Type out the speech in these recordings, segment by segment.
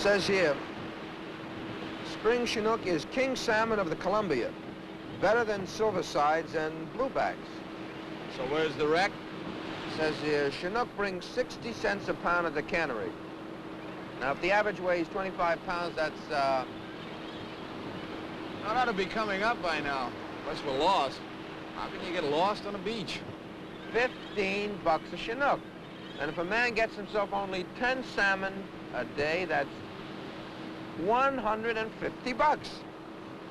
says here, Spring Chinook is king salmon of the Columbia, better than silver sides and bluebacks. So where's the wreck? Says here, Chinook brings 60 cents a pound at the cannery. Now, if the average weighs 25 pounds, that's, That ought to be coming up by now, unless we're lost. How can you get lost on a beach? 15 bucks a Chinook. And if a man gets himself only 10 salmon a day, that's 150 bucks.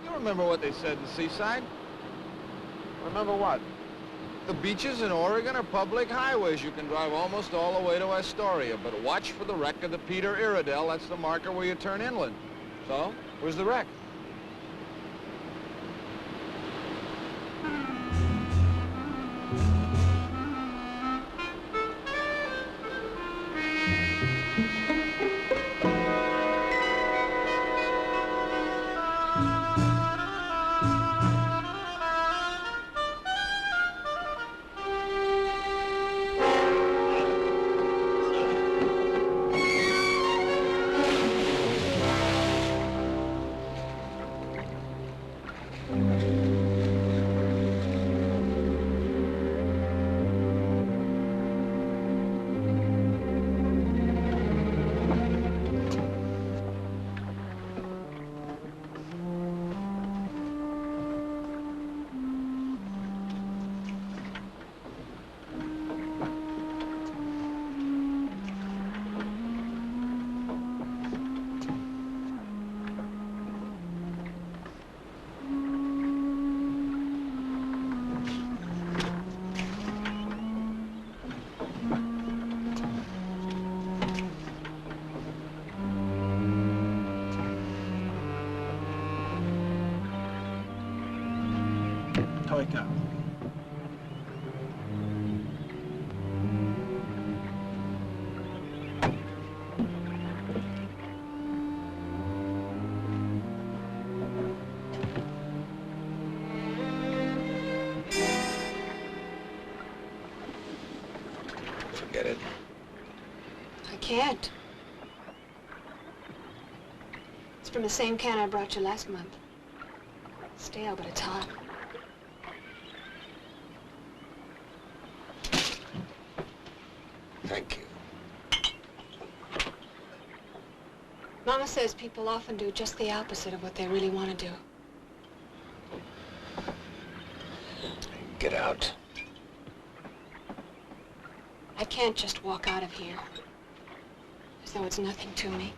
You remember what they said in Seaside? Remember what? The beaches in Oregon are public highways. You can drive almost all the way to Astoria, but watch for the wreck of the Peter Iradale. That's the marker where you turn inland. So, where's the wreck? Toyka. Forget it. I can't. It's from the same can I brought you last month. Stale, but it's hot. Thank you. Mama says people often do just the opposite of what they really want to do. Get out. I can't just walk out of here as though it's nothing to me.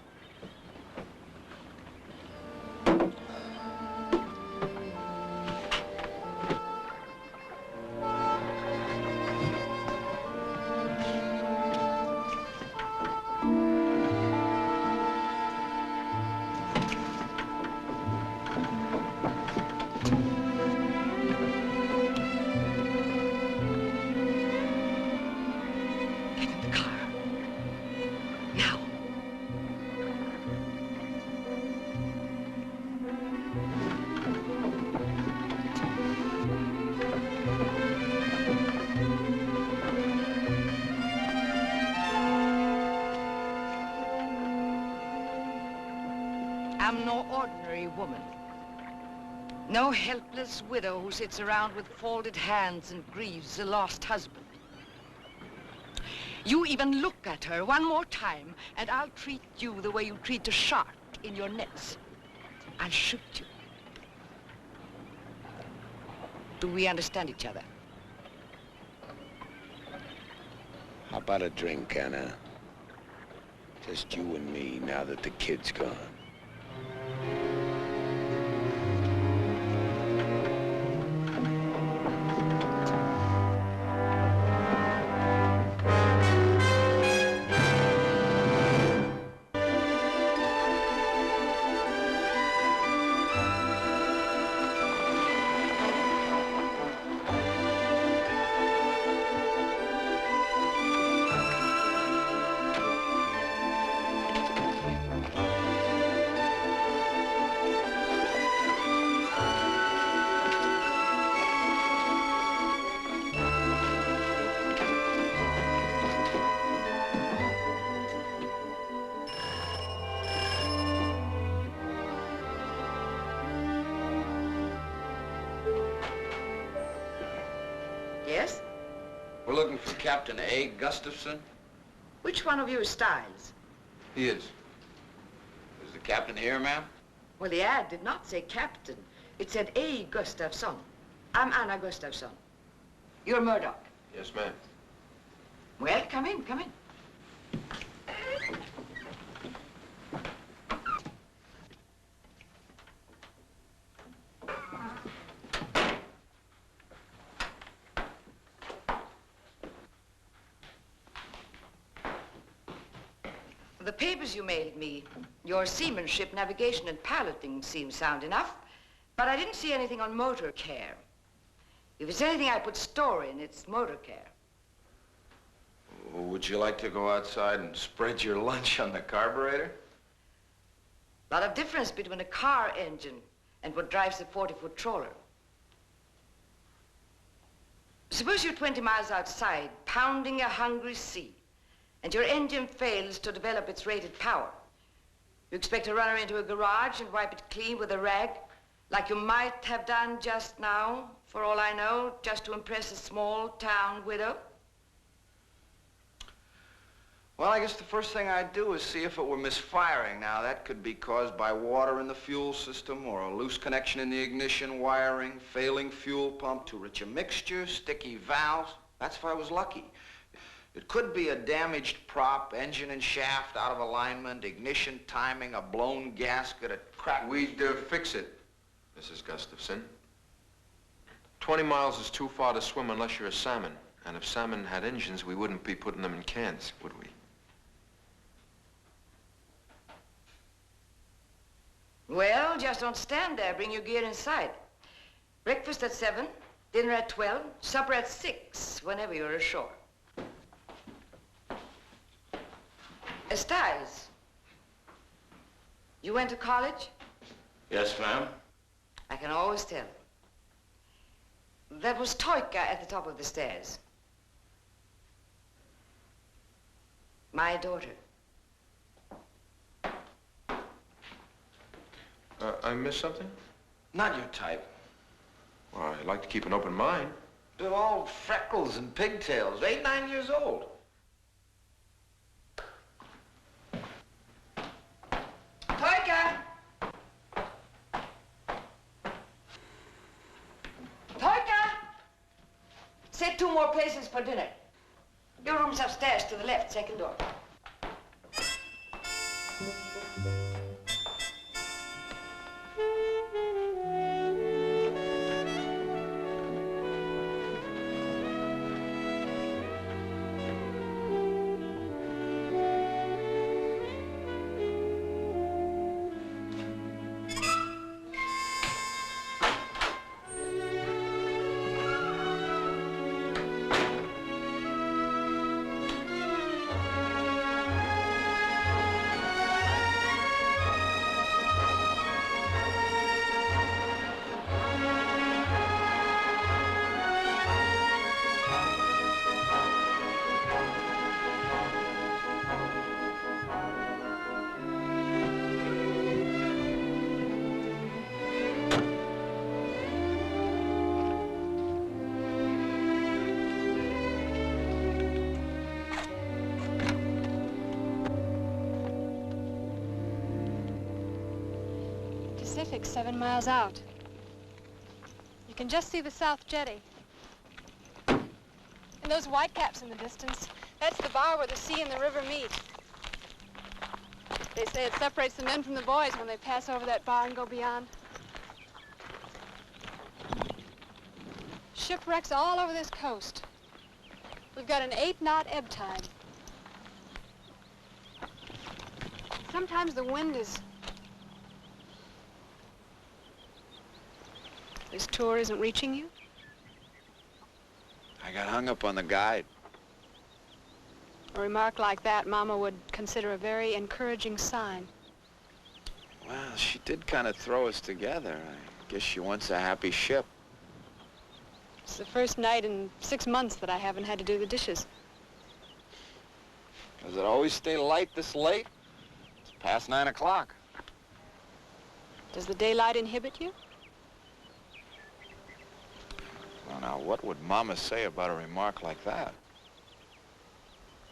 I'm no ordinary woman. No helpless widow who sits around with folded hands and grieves a lost husband. You even look at her one more time, and I'll treat you the way you treat a shark in your nets. I'll shoot you. Do we understand each other? How about a drink, Anna? Just you and me now that the kid's gone. We're looking for Captain A. Gustafson. Which one of you is Styles? He is. Is the captain here, ma'am? Well, the ad did not say captain. It said A. Gustafson. I'm Anna Gustafson. You're Murdoch. Yes, ma'am. Well, come in, come in. The papers you mailed me, your seamanship, navigation, and piloting seem sound enough, but I didn't see anything on motor care. If it's anything I put store in, it's motor care. Would you like to go outside and spread your lunch on the carburetor? A lot of difference between a car engine and what drives a 40-foot trawler. Suppose you're 20 miles outside, pounding a hungry sea, and your engine fails to develop its rated power. You expect to run her into a garage and wipe it clean with a rag, like you might have done just now, for all I know, just to impress a small-town widow? Well, I guess the first thing I'd do is see if it were misfiring. Now, that could be caused by water in the fuel system or a loose connection in the ignition wiring, failing fuel pump, too rich a mixture, sticky valves. That's if I was lucky. It could be a damaged prop, engine and shaft out of alignment, ignition timing, a blown gasket, a crack. We'd fix it, Mrs. Gustafson. 20 miles is too far to swim unless you're a salmon. And if salmon had engines, we wouldn't be putting them in cans, would we? Well, just don't stand there. Bring your gear inside. Breakfast at 7, dinner at 12, supper at 6, whenever you're ashore. Styles, you went to college? Yes, ma'am. I can always tell. That was Toika at the top of the stairs. My daughter. I missed something? Not your type. Well, I'd like to keep an open mind. They're all freckles and pigtails, 8, 9 years old. Toika! Toika! Set 2 more places for dinner. Your room's upstairs to the left, second door. Pacific, 7 miles out. You can just see the South Jetty. And those white caps in the distance, that's the bar where the sea and the river meet. They say it separates the men from the boys when they pass over that bar and go beyond. Shipwrecks all over this coast. We've got an 8-knot ebb tide. Sometimes the wind is... This tour isn't reaching you? I got hung up on the guide. A remark like that, Mama would consider a very encouraging sign. Well, she did kind of throw us together. I guess she wants a happy ship. It's the first night in 6 months that I haven't had to do the dishes. Does it always stay light this late? It's past 9 o'clock. Does the daylight inhibit you? Well, Now, what would Mama say about a remark like that?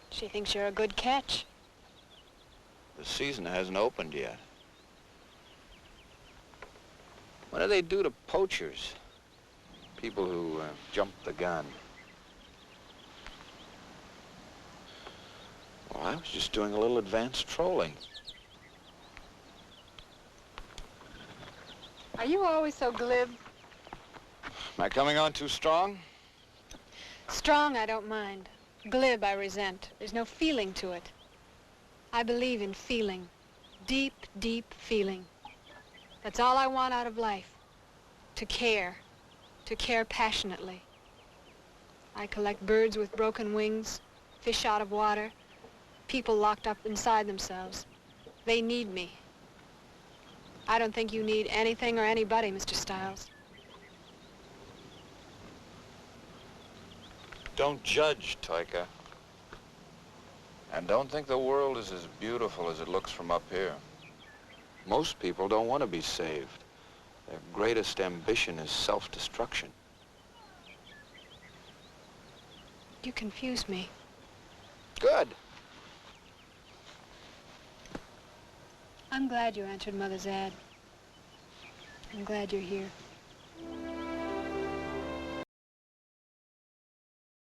She thinks you're a good catch. The season hasn't opened yet. What do they do to poachers? People who jump the gun. Well, I was just doing a little advanced trolling. Are you always so glib? Am I coming on too strong? Strong, I don't mind. Glib, I resent. There's no feeling to it. I believe in feeling. Deep, deep feeling. That's all I want out of life. To care. To care passionately. I collect birds with broken wings, fish out of water, people locked up inside themselves. They need me. I don't think you need anything or anybody, Mr. Stiles. Don't judge, Toika. And don't think the world is as beautiful as it looks from up here. Most people don't want to be saved. Their greatest ambition is self-destruction. You confuse me. Good. I'm glad you answered Mother's ad. I'm glad you're here.